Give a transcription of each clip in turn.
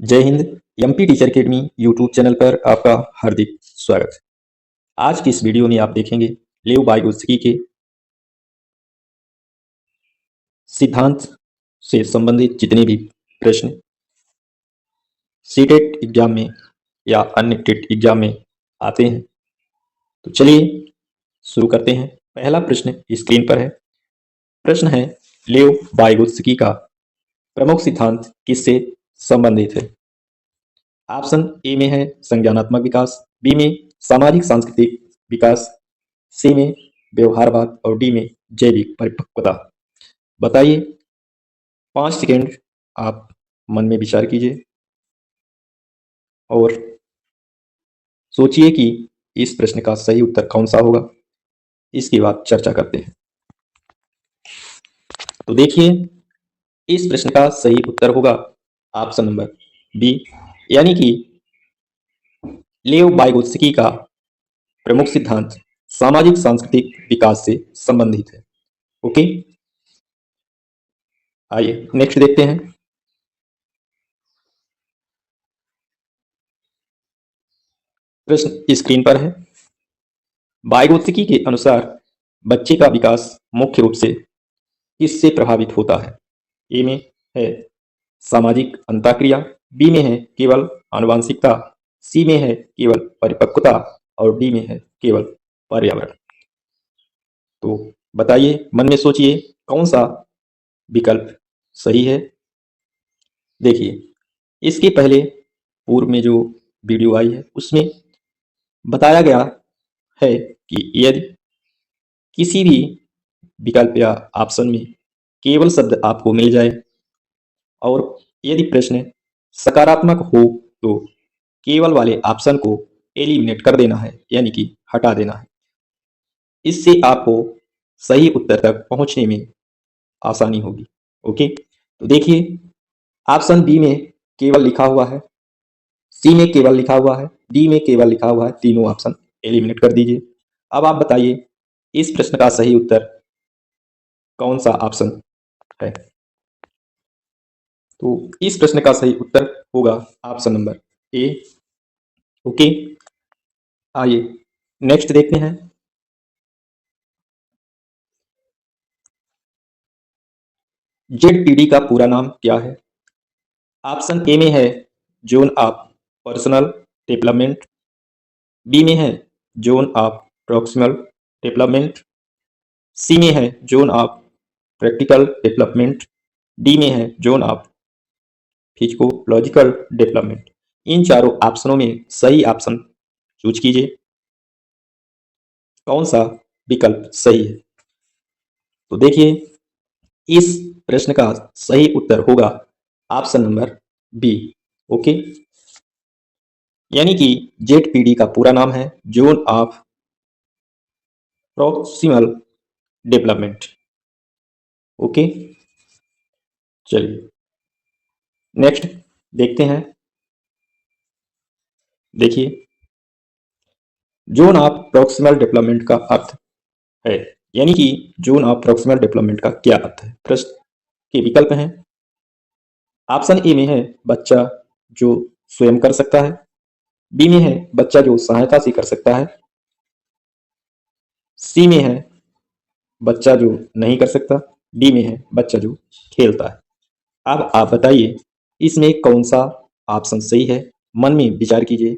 जय Hind. MP teacher academy YouTube channel पर आपका हार्दिक स्वागत है। आज की इस वीडियो में आप देखेंगे लेव वाइगोत्स्की के सिद्धांत से संबंधित जितने भी प्रश्न सीटेट एग्जाम में या अन्य टेट एग्जाम में आते हैं। तो चलिए शुरू करते हैं। पहला प्रश्न स्क्रीन पर है। प्रश्न है, लेव वाइगोत्स्की का प्रमुख सिद्धांत किससे संबंधित है? ऑप्शन ए में है संज्ञानात्मक विकास, बी में सामाजिक सांस्कृतिक विकास, सी में व्यवहारवाद और डी में जैविक परिपक्वता। बताइए। 5 सेकेंड आप मन में विचार कीजिए और सोचिए कि इस प्रश्न का सही उत्तर कौन सा होगा। इसके बाद चर्चा करते हैं। तो देखिए, इस प्रश्न का सही उत्तर होगा ऑप्शन नंबर बी, यानी कि लेव वाइगोत्स्की का प्रमुख सिद्धांत सामाजिक सांस्कृतिक विकास से संबंधित है। ओके, आइए नेक्स्ट देखते हैं। प्रश्न स्क्रीन पर है। वाइगोत्स्की के अनुसार बच्चे का विकास मुख्य रूप से किससे प्रभावित होता है? ए में है सामाजिक अंतःक्रिया, बी में है केवल आनुवंशिकता, सी में है केवल परिपक्वता और डी में है केवल पर्यावरण। तो बताइए, मन में सोचिए कौन सा विकल्प सही है। देखिए, इसके पहले पूर्व में जो वीडियो आई है उसमें बताया गया है कि यदि किसी भी विकल्प या ऑप्शन में केवल शब्द आपको मिल जाए और यदि प्रश्न सकारात्मक हो तो केवल वाले ऑप्शन को एलिमिनेट कर देना है, यानी कि हटा देना है। इससे आपको सही उत्तर तक पहुंचने में आसानी होगी। ओके, तो देखिए, ऑप्शन बी में केवल लिखा हुआ है, सी में केवल लिखा हुआ है, डी में केवल लिखा हुआ है। तीनों ऑप्शन एलिमिनेट कर दीजिए। अब आप बताइए, इस प्रश्न का सही उत्तर कौन सा ऑप्शन है? तो इस प्रश्न का सही उत्तर होगा ऑप्शन नंबर ए। ओके, आइए नेक्स्ट देखते हैं। जेडपीडी का पूरा नाम क्या है? ऑप्शन ए में है zone of personal development, B में है zone of proximal development, C में है zone of practical development, D में है जोन ऑफ फिजिकोलॉजिकल डेवलपमेंट। इन चारों ऑप्शनों में सही ऑप्शन चूज कीजिए। कौन सा विकल्प सही है? तो देखिए, इस प्रश्न का सही उत्तर होगा ऑप्शन नंबर बी। ओके, यानी कि जेडपीडी का पूरा नाम है zone of proximal development. Okay, चलिए नेक्स्ट देखते हैं। देखिए, जोन ऑफ प्रोक्सिमल डेवलपमेंट का अर्थ है, यानी कि जोन ऑफ प्रोक्सिमल डेवलपमेंट का क्या अर्थ है। प्रश्न के विकल्प हैं। ऑप्शन ए में है बच्चा जो स्वयं कर सकता है, बी में है बच्चा जो सहायता से कर सकता है, सी में है बच्चा जो नहीं कर सकता, डी में है बच्चा जो खेलता है। अब आप बताइए, इसमें कौन सा ऑप्शन सही है? मन में विचार कीजिए।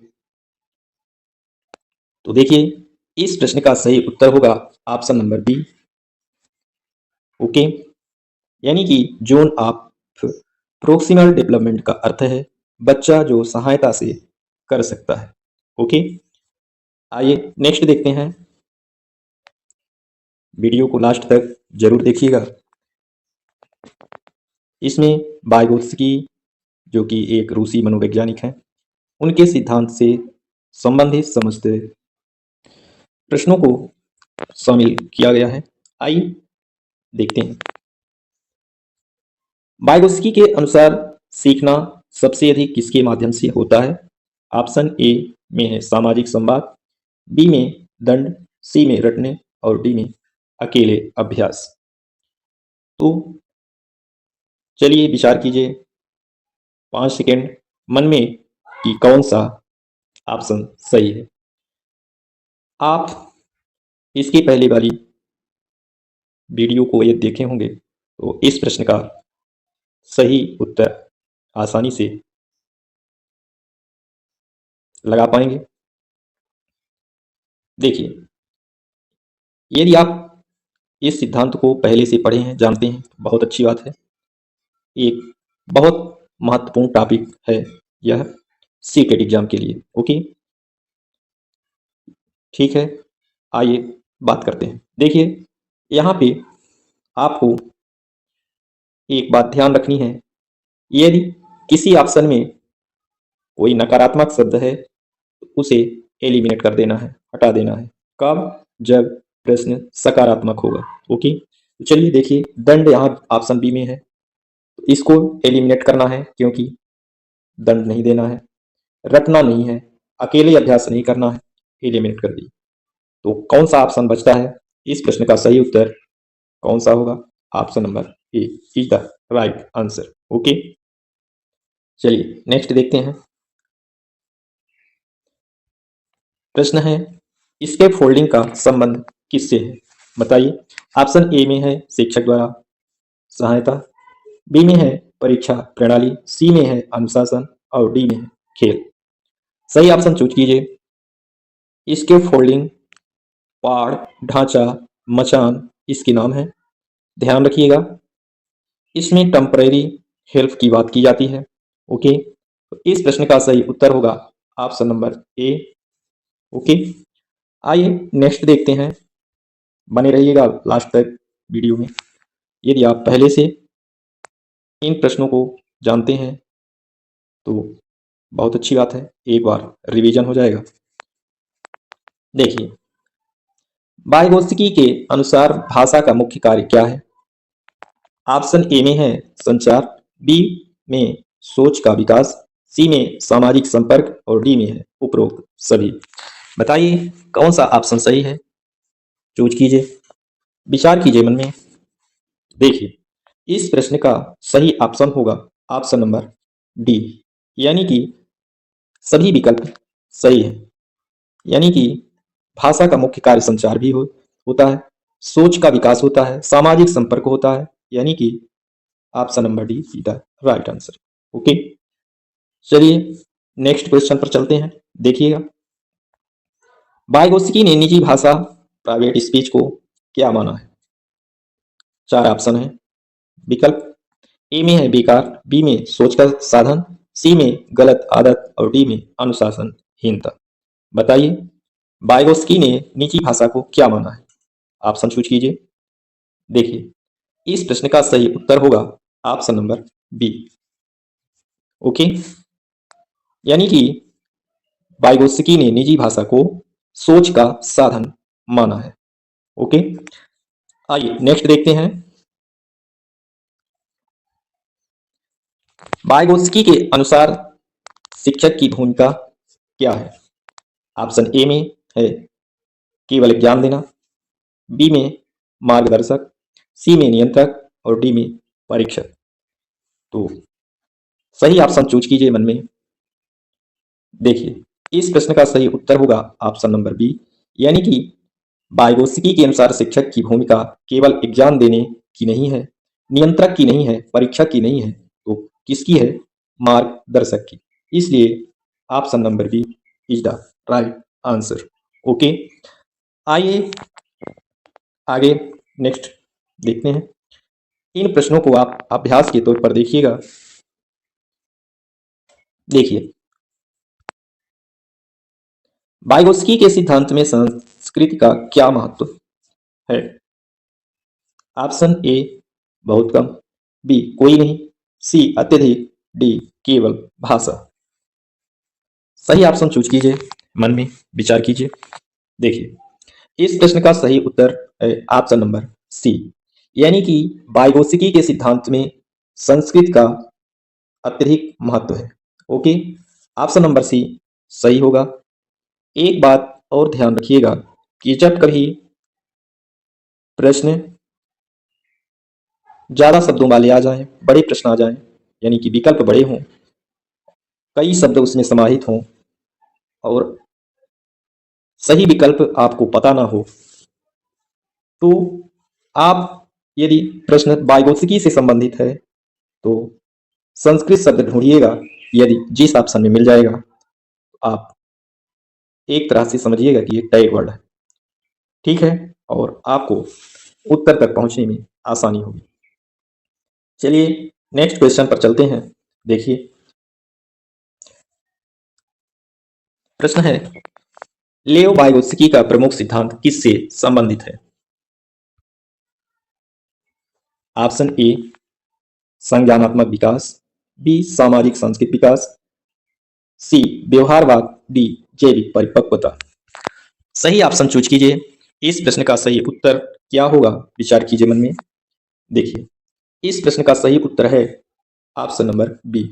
तो देखिए, इस प्रश्न का सही उत्तर होगा ऑप्शन नंबर बी। ओके, यानी कि जोन ऑफ प्रोक्सिमल डेवलपमेंट का अर्थ है बच्चा जो सहायता से कर सकता है। ओके, आइए नेक्स्ट देखते हैं। वीडियो को लास्ट तक जरूर देखिएगा। इसमें वाइगोत्स्की, जो कि एक रूसी मनोवैज्ञानिक हैं, उनके सिद्धांत से संबंधित समस्त प्रश्नों को शामिल किया गया है। आइए देखते हैं। वाइगोत्स्की के अनुसार सीखना सबसे अधिक किसके माध्यम से होता है? ऑप्शन ए में है सामाजिक संवाद, बी में दंड, सी में रटने और डी में अकेले अभ्यास। तो चलिए विचार कीजिए। 5 सेकेंड मन में कि कौन सा ऑप्शन सही है। आप इसकी पहली बारी वीडियो को यदि देखे होंगे तो इस प्रश्न का सही उत्तर आसानी से लगा पाएंगे। देखिए, यदि आप इस सिद्धांत को पहले से पढ़े हैं, जानते हैं, तो बहुत अच्छी बात है। एक बहुत महत्वपूर्ण टॉपिक है यह सीटेट एग्जाम के लिए। ओके, ठीक है, आइए बात करते हैं। देखिए, यहाँ पे आपको एक बात ध्यान रखनी है, यदि किसी ऑप्शन में कोई नकारात्मक शब्द है तो उसे एलिमिनेट कर देना है, हटा देना है। कब? जब प्रश्न सकारात्मक होगा। ओके, तो चलिए देखिए, दंड यहाँ ऑप्शन बी में है, तो इसको एलिमिनेट करना है क्योंकि दंड नहीं देना है, रटना नहीं है, अकेले अभ्यास नहीं करना है, एलिमिनेट कर दी। तो कौन सा ऑप्शन बचता है? इस प्रश्न का सही उत्तर कौन सा होगा? Option number A is the right answer. Okay, चलिए नेक्स्ट देखते हैं। प्रश्न है, स्केप फोल्डिंग का संबंध किससे है? बताइए। ऑप्शन ए में है शिक्षक द्वारा सहायता, बी में है परीक्षा प्रणाली, सी में है अनुशासन और डी में है खेल। सही ऑप्शन चूज कीजिए। स्केप फोल्डिंग पाड़, ढांचा, मचान इसके नाम है। ध्यान रखिएगा, इसमें टेम्परेरी हेल्प की बात की जाती है। ओके, तो इस प्रश्न का सही उत्तर होगा ऑप्शन नंबर ए। ओके, आइए नेक्स्ट देखते हैं। बने रहिएगा लास्ट तक वीडियो में। यदि आप पहले से इन प्रश्नों को जानते हैं तो बहुत अच्छी बात है, एक बार रिवीजन हो जाएगा। देखिए, वाइगोत्स्की के अनुसार भाषा का मुख्य कार्य क्या है? ऑप्शन ए में है संचार, बी में सोच का विकास, सी में सामाजिक संपर्क और डी में है उपरोक्त सभी। बताइए कौन सा ऑप्शन सही है? चूज कीजिए, विचार कीजिए मन में। देखिए, इस प्रश्न का सही ऑप्शन होगा ऑप्शन नंबर डी, यानी कि सभी विकल्प सही है। यानी कि भाषा का मुख्य कार्य संचार भी होता है, सोच का विकास होता है, सामाजिक संपर्क होता है, यानी कि option number D is the right answer. Okay, चलिए नेक्स्ट क्वेश्चन पर चलते हैं। देखिएगा, वाइगोत्स्की ने निजी भाषा प्राइवेट स्पीच को क्या माना है? चार ऑप्शन है। विकल्प ए में है बेकार, बी में सोच का साधन, सी में गलत आदत और डी में अनुशासनहीनता। बताइए वाइगोत्स्की ने निजी भाषा को क्या माना है? ऑप्शन चूज कीजिए। देखिए, इस प्रश्न का सही उत्तर होगा ऑप्शन नंबर बी। ओके, यानी कि वाइगोत्स्की ने निजी भाषा को सोच का साधन माना है। ओके, आइए नेक्स्ट देखते हैं। वाइगोत्स्की के अनुसार शिक्षक की भूमिका क्या है? ऑप्शन ए में है केवल ज्ञान देना, बी में मार्गदर्शक, सी में नियंत्रक और डी में परीक्षक। तो सही ऑप्शन चूज कीजिए मन में। देखिए, इस प्रश्न का सही उत्तर होगा ऑप्शन नंबर बी, यानी कि वाइगोत्स्की के अनुसार शिक्षक की भूमिका केवल एग्जाम देने की नहीं है, नियंत्रक की नहीं है, परीक्षक की नहीं है, तो किसकी है? मार्गदर्शक की। इसलिए option number B is the right answer. Okay, आइए आगे नेक्स्ट देखते हैं। इन प्रश्नों को आप अभ्यास के तौर पर देखिएगा। देखिए, वाइगोत्स्की के सिद्धांत में संस्कृति का क्या महत्व है? ऑप्शन ए बहुत कम, बी कोई नहीं, सी अत्यधिक, डी केवल भाषा। सही ऑप्शन चूज कीजिए, मन में विचार कीजिए। देखिए, इस प्रश्न का सही उत्तर है ऑप्शन नंबर सी, यानी कि वाइगोत्स्की के सिद्धांत में संस्कृत का अत्यधिक महत्व है। ओके, ऑप्शन नंबर सी सही होगा। एक बात और ध्यान रखिएगा कि जब कभी प्रश्न ज्यादा शब्दों वाले आ जाएं, बड़े प्रश्न आ जाएं, यानी कि विकल्प बड़े हों, कई शब्द उसमें समाहित हों और सही विकल्प आपको पता ना हो, तो आप यदि प्रश्न वाइगोत्स्की से संबंधित है तो संस्कृत शब्द ढूंढिएगा। यदि जिस ऑप्शन में मिल जाएगा तो आप एक तरह से समझिएगा कि ये टैग वर्ड है। ठीक है, और आपको उत्तर तक पहुंचने में आसानी होगी। चलिए नेक्स्ट क्वेश्चन पर चलते हैं। देखिए प्रश्न है, लेओ वाइगोत्स्की का प्रमुख सिद्धांत किससे संबंधित है? ऑप्शन ए संज्ञानात्मक विकास, बी सामाजिक सांस्कृतिक विकास, सी व्यवहारवाद, डी जैविक परिपक्वता। सही ऑप्शन चूज कीजिए। इस प्रश्न का सही उत्तर क्या होगा, विचार कीजिए मन में। देखिए इस प्रश्न का सही उत्तर है ऑप्शन नंबर बी।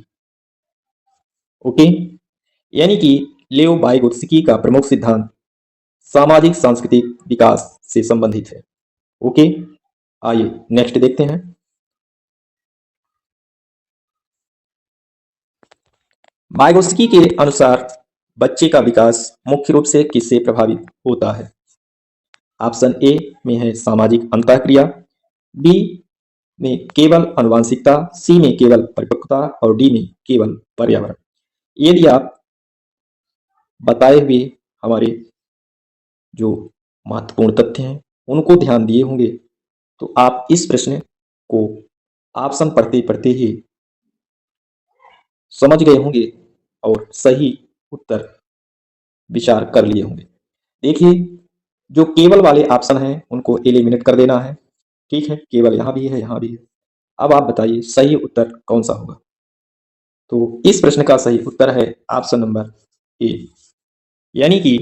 ओके, यानी कि लेओ वाइगोत्स्की का प्रमुख सिद्धांत सामाजिक सांस्कृतिक विकास से संबंधित है। ओके, आइए नेक्स्ट देखते हैं। वाइगोत्स्की के अनुसार बच्चे का विकास मुख्य रूप से किससे प्रभावित होता है? ऑप्शन ए में है सामाजिक अंतःक्रिया, बी में केवल आनुवंशिकता, सी में केवल परिपक्वता और डी में केवल पर्यावरण। यदि आप बताए हुए हमारे जो महत्वपूर्ण तथ्य हैं उनको ध्यान दिए होंगे तो आप इस प्रश्न को ऑप्शन पढ़ते पढ़ते ही समझ गए होंगे और सही उत्तर विचार कर लिए होंगे। देखिए जो केवल वाले ऑप्शन हैं उनको एलिमिनेट कर देना है। ठीक है, केवल यहाँ भी है, यहाँ भी है। अब आप बताइए सही उत्तर कौन सा होगा? तो इस प्रश्न का सही उत्तर है ऑप्शन नंबर ए, यानी कि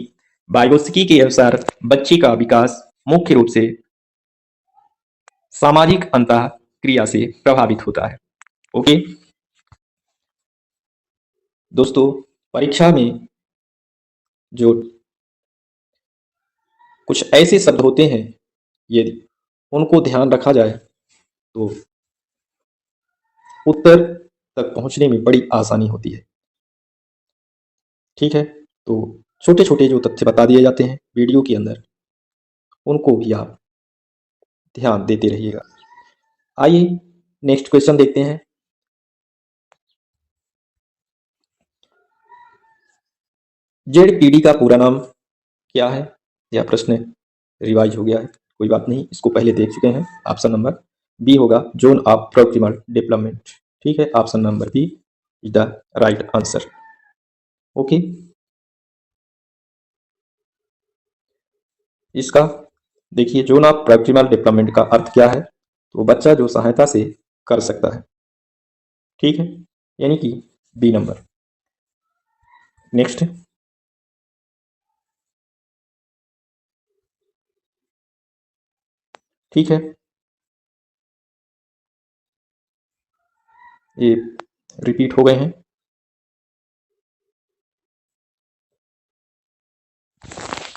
वाइगोत्स्की के अनुसार बच्चे का विकास मुख्य रूप से सामाजिक अंतःक्रिया से प्रभावित होता है। ओके दोस्तों, परीक्षा में जो कुछ ऐसे शब्द होते हैं यदि उनको ध्यान रखा जाए तो उत्तर तक पहुंचने में बड़ी आसानी होती है। ठीक है, तो छोटे छोटे जो तथ्य बता दिए जाते हैं वीडियो के अंदर उनको भी आप ध्यान देते रहिएगा। आइए नेक्स्ट क्वेश्चन देखते हैं। जेडपीडी का पूरा नाम क्या है? यह प्रश्न रिवाइज हो गया है, कोई बात नहीं, इसको पहले देख चुके हैं। ऑप्शन नंबर बी होगा, जोन ऑफ प्रोक्सिमल डेवलपमेंट। ठीक है, option number B is the right answer. Okay, इसका देखिए जोन ऑफ प्रोक्सिमल डेवलपमेंट का अर्थ क्या है? तो बच्चा जो सहायता से कर सकता है। ठीक है, यानी कि बी नंबर। नेक्स्ट, ठीक है, ये रिपीट हो गए हैं।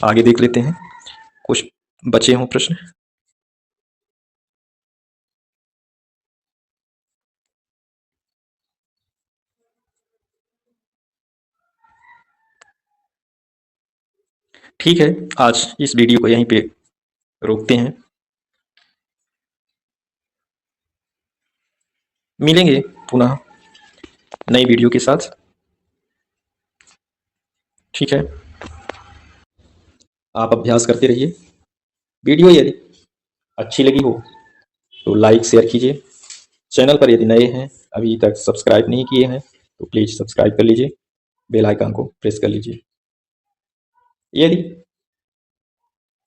आगे देख लेते हैं, कुछ बचे हों प्रश्न। ठीक है, आज इस वीडियो को यहीं पे रोकते हैं। मिलेंगे पुनः नई वीडियो के साथ। ठीक है, आप अभ्यास करते रहिए। वीडियो यदि अच्छी लगी हो तो लाइक शेयर कीजिए। चैनल पर यदि नए हैं, अभी तक सब्सक्राइब नहीं किए हैं तो प्लीज़ सब्सक्राइब कर लीजिए, बेल आइकन को प्रेस कर लीजिए। यदि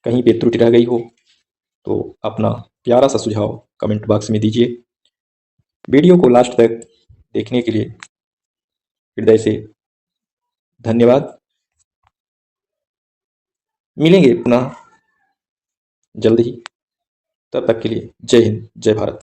कहीं पे त्रुटि रह गई हो तो अपना प्यारा सा सुझाव कमेंट बॉक्स में दीजिए। वीडियो को लास्ट तक देखने के लिए हृदय से धन्यवाद। मिलेंगे पुनः जल्द ही, तब तक के लिए जय हिंद, जय भारत।